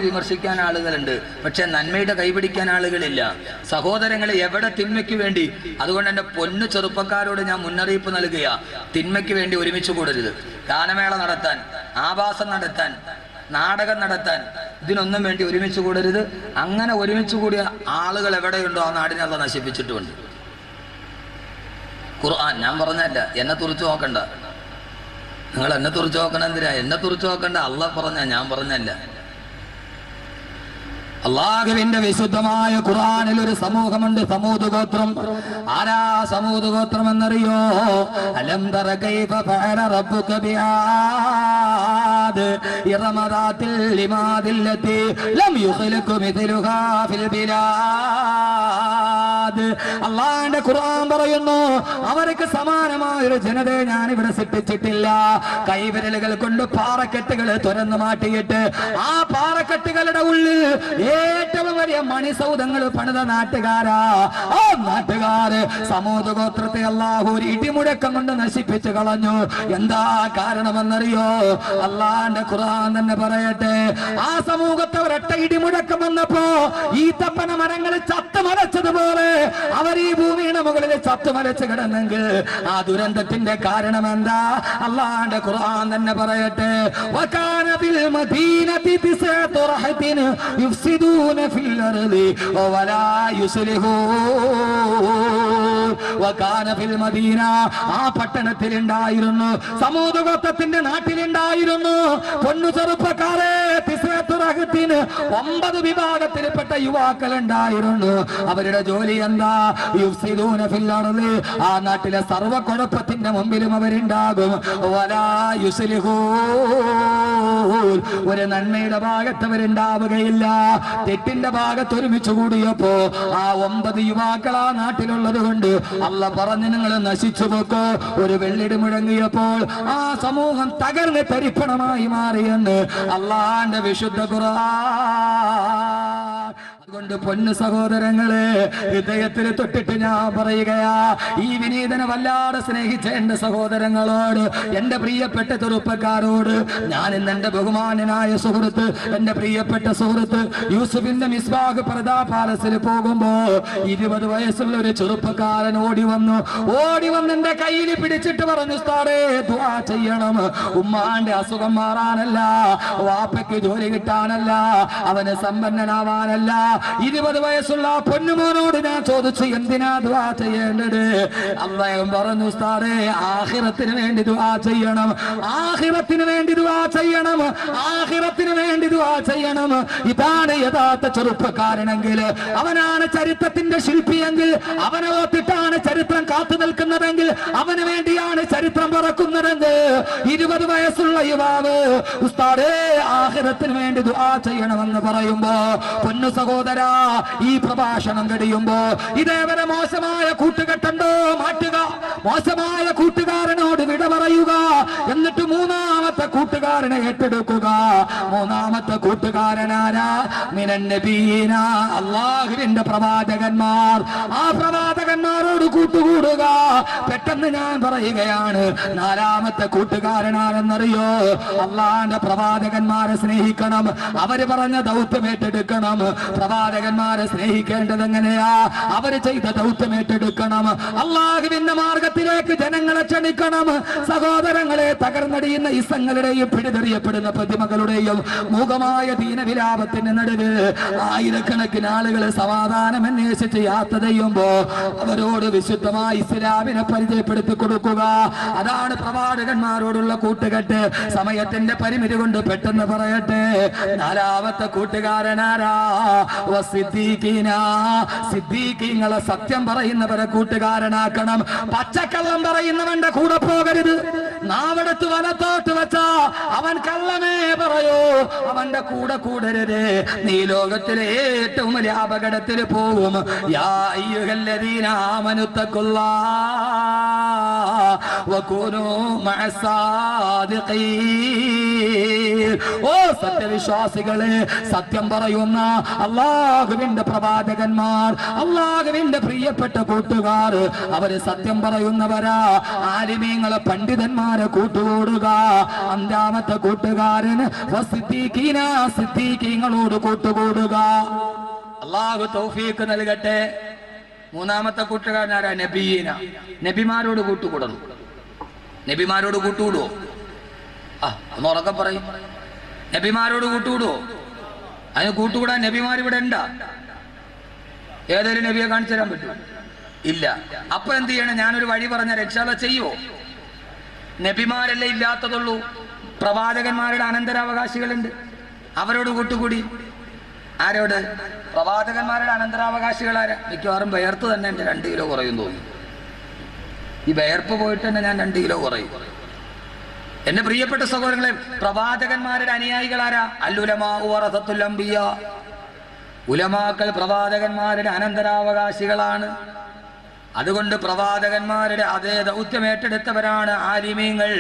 വിമർശിക്കാൻ ആളുകളുണ്ട്, പക്ഷെ നന്മയുടെ കൈപിടിക്കാൻ ആളുകളില്ല. സഹോദരങ്ങളെ, എവിടെ തിന്മയ്ക്ക് വേണ്ടി? അതുകൊണ്ട് എൻ്റെ പൊന്നു ചെറുപ്പക്കാരോട് ഞാൻ മുന്നറിയിപ്പ് നൽകുക, തിന്മയ്ക്ക് വേണ്ടി ഒരുമിച്ച് കൂടരുത്. ഗാനമേള നടത്താൻ, ആഭാസം നടത്താൻ, നാടകം നടത്താൻ, ഇതിനൊന്നും വേണ്ടി ഒരുമിച്ച് കൂടരുത്. അങ്ങനെ ഒരുമിച്ച് കൂടിയ ആളുകൾ എവിടെയുണ്ടോ ആ നാടിനെ അള്ളാഹ് നശിപ്പിച്ചിട്ടുമുണ്ട്. ഖുർആൻ ഞാൻ പറഞ്ഞല്ല, എന്നെ തുറിച്ചു നോക്കണ്ട. നിങ്ങൾ എന്നെ തുറിച്ചു നോക്കണം എന്തിനാ? എന്നെ തുറിച്ചു നോക്കണ്ട, അള്ളാഹ് പറഞ്ഞ, ഞാൻ പറഞ്ഞല്ല. അള്ളാഹുവിന്റെ വിശുദ്ധമായ ഖുർആനിൽ ഒരു സമൂഹമുണ്ട്, സമൂദ് ഗോത്രം. ആരാ സമൂദ് ഗോത്രം എന്നറിയോ? അലം തറ കൈഫ ഫഅല റബ്ബുക ബിആദ് ഇറമ ദാത്തിൽ ലിമാദിൽ ലതി ലം യുഖ്ലഖു മിഥ്ലുഹാ ഫിൽ ബിലാദ്. അള്ളാഹുവിന്റെ ഖുർആൻ പറയുന്നു, അവർക്ക് സമാനമായ ഒരു ജനതയെ ഞാൻ ഇവിടെ സൃഷ്ടിച്ചിട്ടില്ല. കൈവിരലുകൾ കൊണ്ട് പാറക്കെട്ടുകൾ തുറന്നു മാറ്റിയിട്ട് ആ പാറക്കെട്ടുകളുടെ ഉള്ളിൽ ഏറ്റവും വലിയ മണിസൗധങ്ങൾ പണിത നാട്ടുകാരാ. ആ നാട്ടുകാര് സമൂദ് ഗോത്രത്തെ അല്ലാഹു ഒരു ഇടിമുഴക്കം കൊണ്ട് നശിപ്പിച്ചു കളഞ്ഞു. എന്താ കാരണമെന്നറിയോ? അള്ളാന്റെ ഖുർആൻ തന്നെ പറയട്ടെ, ആ സമൂഹത്തെ ഒരൊറ്റ ഇടിമുഴക്കം വന്നപ്പോ ഈത്തപ്പന മരങ്ങൾ ചത്തുമലച്ചതുപോലെ അവർ ഈ ഭൂമിയുടെ മുകളിൽ ചത്തുമലച്ച് കിടന്നെങ്കിൽ ആ ദുരന്തത്തിന്റെ കാരണം എന്താ? അള്ളാന്റെ ഖുർആൻ തന്നെ പറയട്ടെ, വകാന ബിൽ മദീനതി തിസ്അതു റഹതിൻ യുഫ്സിദൂന ഫിൽ അർളി വലാ യുസ്ലിഹൂൻ. വകാന ഫിൽ മദീന, ആ പട്ടണത്തിൽ ഉണ്ടായിരുന്നു, സമൂദ് ഗോത്രത്തിന്റെ നാട്ടിലുണ്ടായിരുന്നു, പൊന്നു ചെറുപ്പക്കാരെ, തിസ്അതു റഹതിൻ 9 വിഭാഗത്തിൽപ്പെട്ട യുവാക്കൾ ഉണ്ടായിരുന്നു. അവരുടെ ജോലി എന്താ? യുഫ്സിദൂന ഫിൽ അർളി, ആ നാട്ടിലെ സർവ്വ കുഴപ്പത്തിന്റെ മുമ്പിലും അവരുണ്ടാകും. വലാ യുസ്ലിഹൂൻ, ഒരു നന്മയുടെ ഭാഗത്ത് അവരുണ്ടാവുകയില്ല. തെറ്റിന്റെ ഭാഗത്ത് ഒരുമിച്ച് കൂടിയപ്പോ ആ 9 യുവാക്കൾ ആ നാട്ടിലുള്ളത് കൊണ്ട് അള്ള പറഞ്ഞു, നിങ്ങൾ നശിച്ചു പോക്കോ. ഒരു വെള്ളിടി മുഴങ്ങിയപ്പോൾ ആ സമൂഹം തകർന്ന് തരിപ്പണമായി മാറിയെന്ന് അള്ളാന്റെ വിശുദ്ധ ഖുർആൻ. അതുകൊണ്ട് പൊന്നു സഹോദരങ്ങളെ, ഹൃദയത്തിൽ തൊട്ടിട്ട് ഞാൻ പറയുകയാ, ഈ വിനീതനെ വല്ലാതെ സ്നേഹിച്ച എന്റെ സഹോദരങ്ങളോട്, എന്റെ പ്രിയപ്പെട്ട ചെറുപ്പക്കാരോട് ഞാൻ ഇന്ന് എന്റെ ബഹുമാനനായ സുഹൃത്ത്, എന്റെ പ്രിയപ്പെട്ട സുഹൃത്ത് യൂസുഫിന്റെ മിസ്ബാഹ് പർദാ പാലസിൽ പോകുമ്പോ 20 വയസ്സുള്ള ഒരു ചെറുപ്പക്കാരൻ ഓടി വന്ന് എന്റെ കയ്യിൽ പിടിച്ചിട്ട് പറഞ്ഞു, ഉസ്താദേ ദുആ ചെയ്യണം. ഉമ്മാന്റെ അസുഖം മാറാനല്ല, വാപ്പയ്ക്ക് ജോലി കിട്ടാനല്ല, അവന് സമ്പന്നനാവാനല്ല. 20 വയസ്സുള്ള പൊന്നുമോനോട് ഞാൻ ചോദിച്ചു, എന്തിനാ ദുആ ചെയ്യേണ്ടത്? അദ്ദേഹം പറഞ്ഞു, ഉസ്താദേ ആഖിറത്തിന് വേണ്ടി ദുആ ചെയ്യണം, ആഖിറത്തിന് വേണ്ടി ദുആ ചെയ്യണം, ആഖിറത്തിന് വേണ്ടി ദുആ ചെയ്യണം. ഇതാണ് യഥാർത്ഥ ചെറുപ്പക്കാരനെങ്കിൽ, അവനാണ് ചരിത്രത്തിന്റെ ശില്പിയെങ്കിൽ, അവനെ ഓർത്തിട്ടാണ് ചരിത്രം കാത്തു നിൽക്കുന്നതെങ്കിൽ, അവന് വേണ്ടിയാണ് ചരിത്രം പറക്കുന്നതെങ്കിൽ, 20 വയസ്സുള്ള യുവാവ് ഉസ്താദേ ആഖിറത്തിന് വേണ്ടി ദുആ ചെയ്യണമെന്ന് പറയുമ്പോ, പൊന്നു സഹോദരാ, ഈ പ്രഭാഷണം കഴിയുമ്പോ ഇതേവരെ മോശമായ കൂട്ടുകെട്ടുണ്ടോ മാറ്റുക, മോശമായ കൂട്ടുകാരനോട് വിട പറയുക, എന്നിട്ട് 3ാമത്തെ കൂട്ടുകാരനെ ഏറ്റെടുക്കുക. 3ാമത്തെ കൂട്ടുകാരനാരാ? മിനൻ നബീന, അല്ലാഹുവിന്റെ പ്രവാചകന്മാർ. ആ പ്രവാചകന്മാരോട് കൂട്ടുകൂടുക. പെട്ടെന്ന് ഞാൻ പറയുകയാണ്, 4ാമത്തെ കൂട്ടുകാരനാരെന്നറിയോ? അള്ളാന്റെ പ്രവാചകന്മാരെ സ്നേഹിക്കണം, അവര് പറഞ്ഞ ദൗത്യം ഏറ്റെടുക്കണം. പ്രവാചകന്മാരെ സ്നേഹിക്കേണ്ടത് എങ്ങനെയാ? അവര് ചെയ്ത ദൗത്യം ഏറ്റെടുക്കണം. അള്ളാഹുവിന്റെ മാർഗത്തിലേക്ക് ജനങ്ങളെ ക്ഷണിക്കണം. സഹോദരങ്ങളെ, തകർന്നടിയുന്ന ഇസങ്ങളുടെയും പിടിതെറിയപ്പെടുന്ന പ്രതിമകളുടെയും മൂകമായ ദീനവിലാപത്തിന്റെ നടുവ് ആയിരക്കണക്കിന് ആളുകൾ സമാധാനം അന്വേഷിച്ച് യാത്ര ചെയ്യുമ്പോ അവരോട് വിശുദ്ധമായ ഇസ്ലാമിനെ പരിചയപ്പെടുത്തി കൊടുക്കുക. അതാണ് പ്രവാചകന്മാരോടുള്ള കൂട്ടുകെട്ട്. സമയത്തിന്റെ പരിമിതി കൊണ്ട് പെട്ടെന്ന് പറയട്ടെ, 4ാമത്തെ കൂട്ടുകാരനാരാ? സിദ്ദീഖീങ്ങളെ, സത്യം പറയുന്നവരെ കൂട്ടുകാരനാക്കണം. പച്ചക്കള്ളം പറയുന്നവന്റെ കൂടെ പോകരുത്. നാവെടുത്ത് വലത്തോട്ട് വെച്ചാ അവൻ കള്ളമേ പറയൂ, അവന്റെ കൂടെ കൂടരുത്. നീ ലോകത്തിലെ ഏറ്റവും വലിയ അപകടത്തിൽ പോവും. യാ അയ്യുഹല്ലദീന ആമനു തഖുല്ലാഹ് വകൂനൂ മഅസ്സാദിഖീൻ. ഓ സത്യവിശ്വാസികളെ, സത്യം പറയുന്ന അല്ലാഹുവിന്റെ പ്രവാചകന്മാർ, അല്ലാഹുവിന്റെ പ്രിയപ്പെട്ട കൂട്ടുകാർ, അവര് സത്യം പറയുന്നവരാ. ആലിമീങ്ങളെ പണ്ഡിതന്മാരെ കൂട്ടുകൂടുക. അഞ്ചാമത്തെ കൂട്ടുകാരന് സിദ്ദീഖീങ്ങളോട് കൂട്ടുകൂടുക. അല്ലാഹു തൗഫീഖ് നൽകട്ടെ. മൂന്നാമത്തെ കൂട്ടുകാരനാരാ? നബിയീന. നബിമാരോട് കൂട്ടുകൂടണം. നബിമാരോട് കൂട്ടുകൂടുവോ? ഒന്ന് ഉറക്കെ പറയും. നബിമാരോട് കൂട്ടുകൂടുവോ? അതിന് കൂട്ടുകൂടാൻ നബിമാർ ഇവിടെ ഉണ്ടാ? ഏതൊരു നബിയെ കാണിച്ചു തരാൻ പറ്റുമോ? ഇല്ല. അപ്പൊ എന്ത് ചെയ്യണം? ഞാനൊരു വഴി പറഞ്ഞ രക്ഷാല ചെയ്യുവോ? നബിമാരല്ലേ ഇല്ലാത്തതുള്ളൂ, പ്രവാചകന്മാരുടെ അനന്തരാവകാശികളുണ്ട്, അവരോട് കൂട്ടുകൂടി. ആരോട്? പ്രവാചകന്മാരുടെ അനന്തരാവകാശികളാരാ? മിക്കവാറും ബയർത്ത് തന്നെ എൻ്റെ 2 കിലോ കുറയും തോന്നുന്നു. ഈ ബയർപ്പ് പോയിട്ട് തന്നെ ഞാൻ 2 കിലോ കുറയും. എന്റെ പ്രിയപ്പെട്ട സഹോദരങ്ങളെ, പ്രവാചകന്മാരുടെ അനുയായികളാരാ? അല്ലുലമാ വറസത്തുൽ അംബിയാ. ഉലമാക്കൾ പ്രവാചകന്മാരുടെ അനന്തരാവകാശികളാണ്. അതുകൊണ്ട് പ്രവാചകന്മാരുടെ അതേ ദൗത്യം ഏറ്റെടുത്തവരാണ് ആലിമീങ്ങൾ,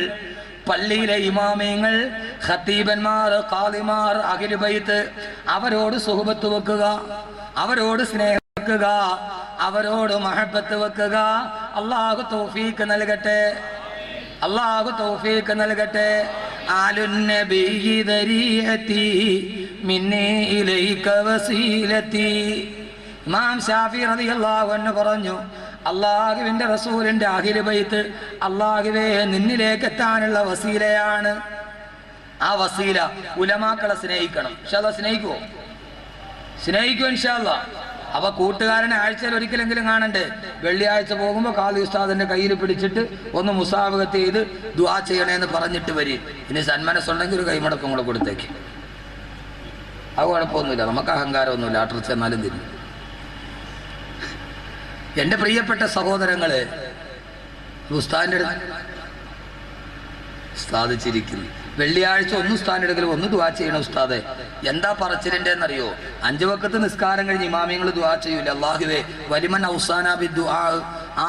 പള്ളിയിലെ ഇമാമീങ്ങൾ, ഖത്തീബന്മാർ, ഖാദിമാർ, അഹ്ലു ബൈത്ത്. അവരോട് സുഹബത്ത് വെക്കുക, അവരോട് സ്നേഹം വെക്കുക, അവരോട് മഹബത്ത് വെക്കുക. അല്ലാഹു തൗഫീഖ് നൽകട്ടെ. അല്ലാഹു തൗഫീഖ് നൽകട്ടെ. ആലുന്നബിയ്യി ദരീഅതി മിന്നി ഇലൈക വസീലതി. ഇമാം ശാഫി റളിയല്ലാഹു അൻഹു പറഞ്ഞു, അല്ലാഹുവിന്റെ റസൂലിന്റെ അഹ്ലു ബൈത്ത് അല്ലാഹുവേ നിന്നിലേക്ക് എത്താനുള്ള വസീലയാണ്. ആ വസീല ഉലമാക്കളെ സ്നേഹിക്കണം. ഇൻഷാ അല്ലാഹ് സ്നേഹിക്കുമോ? സ്നേഹിക്കും ഇൻഷാ അല്ലാഹ്. അപ്പൊ കൂട്ടുകാരനെ ആഴ്ചയിൽ ഒരിക്കലെങ്കിലും കാണണ്ടേ? വെള്ളിയാഴ്ച പോകുമ്പോൾ ഖാദി ഉസ്താദിന്റെ കയ്യിൽ പിടിച്ചിട്ട് ഒന്ന് മുസാഫഹത്ത് ചെയ്ത് ദുആ ചെയ്യണേന്ന് പറഞ്ഞിട്ട് വരി. ഇനി സന്മനസ്സുണ്ടെങ്കിൽ ഒരു കൈമടക്കം കൂടെ കൊടുത്തേക്ക്. അത് കുഴപ്പമൊന്നുമില്ല, നമുക്ക് അഹങ്കാരമൊന്നുമില്ല. ആട്ടർ ചെന്നാലും തിരിഞ്ഞു. എന്റെ പ്രിയപ്പെട്ട സഹോദരങ്ങള്, ഉസ്താദിന്റെ സാധിച്ചിരിക്കുന്നു. വെള്ളിയാഴ്ച ഒന്ന് ഉസ്താദിനെടുക്കലും ഒന്ന് ദുആ ചെയ്യണം. ഉസ്താദെ എന്താ പറച്ചിലിന്റെ എന്നറിയോ? 5 വഖത്ത് നിസ്കാരം കഴിഞ്ഞ് ഇമാമിങ്ങൾ ദുആ ചെയ്യൂല, അല്ലാഹുവേ വലിമൻ ഔസാനാ ബിദ്ദുആ,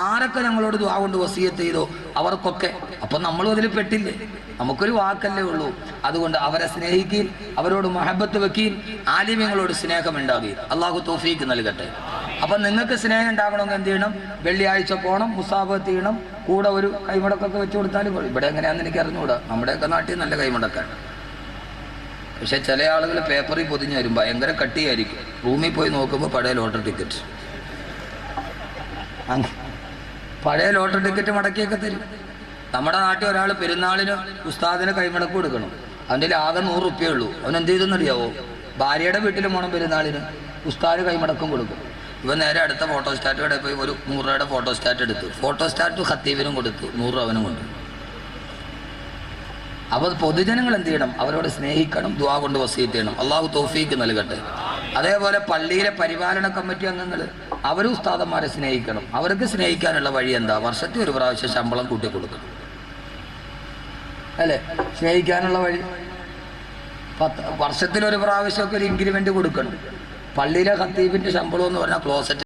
ആരൊക്കെ ഞങ്ങളോട് ദുആ കൊണ്ട് വസിയത്ത് ചെയ്തോ അവർക്കൊക്കെ. അപ്പൊ നമ്മളും അതിൽ പെട്ടില്ലേ? നമുക്കൊരു വാക്കല്ലേ ഉള്ളൂ. അതുകൊണ്ട് അവരെ സ്നേഹിക്കുകയും അവരോട് മഹബത്ത് വെക്കുകയും ആലിമ്യങ്ങളോട് സ്നേഹം ഉണ്ടാകുകയും അല്ലാഹു തൗഫീഖ് നൽകട്ടെ. അപ്പൊ നിങ്ങൾക്ക് സ്നേഹം ഉണ്ടാകണമെങ്കിൽ എന്ത് ചെയ്യണം? വെള്ളിയാഴ്ച പോകണം, മുസാഫഹത്ത് ചെയ്യണം, കൂടെ ഒരു കൈമടക്കൊക്കെ വെച്ച് കൊടുത്താലും. ഇവിടെ എങ്ങനെയാണെന്ന് എനിക്ക് അറിഞ്ഞുകൂടാ. നമ്മുടെയൊക്കെ നാട്ടിൽ നല്ല കൈമടക്കാണ്. പക്ഷെ ചില ആളുകൾ പേപ്പറിൽ പൊതിഞ്ഞ് വരും, ഭയങ്കര കട്ടിയായിരിക്കും. റൂമിൽ പോയി നോക്കുമ്പോൾ പഴയ ലോട്ടറി ടിക്കറ്റ്, പഴയ ലോട്ടറി ടിക്കറ്റ് മടക്കിയൊക്കെ തരും. നമ്മുടെ നാട്ടിൽ ഒരാൾ പെരുന്നാളിന് ഉസ്താദിന് കൈമടക്ക് കൊടുക്കണം. അവൻ്റെ ആകെ 100 റുപ്യേ ഉള്ളൂ. അവൻ എന്ത് ചെയ്തെന്നറിയാവോ? ഭാര്യയുടെ വീട്ടിൽ പോകണം പെരുന്നാളിന്, ഉസ്താദ് കൈമടക്കം കൊടുക്കും. ഇവൻ നേരെ അടുത്ത ഫോട്ടോസ്റ്റാറ്റ് കടയിൽ പോയി ഒരു 100 രൂപയുടെ ഫോട്ടോസ്റ്റാറ്റ് എടുത്തു. ഫോട്ടോസ്റ്റാറ്റ് ഖത്തീബിനും കൊടുത്തു, 100 അവനും കൊണ്ട്. അപ്പോൾ പൊതുജനങ്ങൾ എന്ത് ചെയ്യണം? അവരോട് സ്നേഹിക്കണം, ദുആ കൊണ്ട് വസിയത്ത് ചെയ്യണം. അല്ലാഹു തൗഫീഖ് നൽകട്ടെ. അതേപോലെ പള്ളിയിലെ പരിപാലന കമ്മിറ്റി അംഗങ്ങൾ അവരും ഉസ്താദന്മാരെ സ്നേഹിക്കണം. അവർക്ക് സ്നേഹിക്കാനുള്ള വഴി എന്താ? വർഷത്തിൽ ഒരു പ്രാവശ്യം ശമ്പളം കൂട്ടി കൊടുക്കണം, അല്ലേ? സ്നേഹിക്കാനുള്ള വഴി വർഷത്തിലൊരു പ്രാവശ്യമൊക്കെ ഒരു ഇൻക്രിമെന്റ് കൊടുക്കണം. പള്ളിയിലെ ഖത്തീബിന്റെ ശമ്പളം എന്ന് പറഞ്ഞാൽ ക്ലോസറ്റ്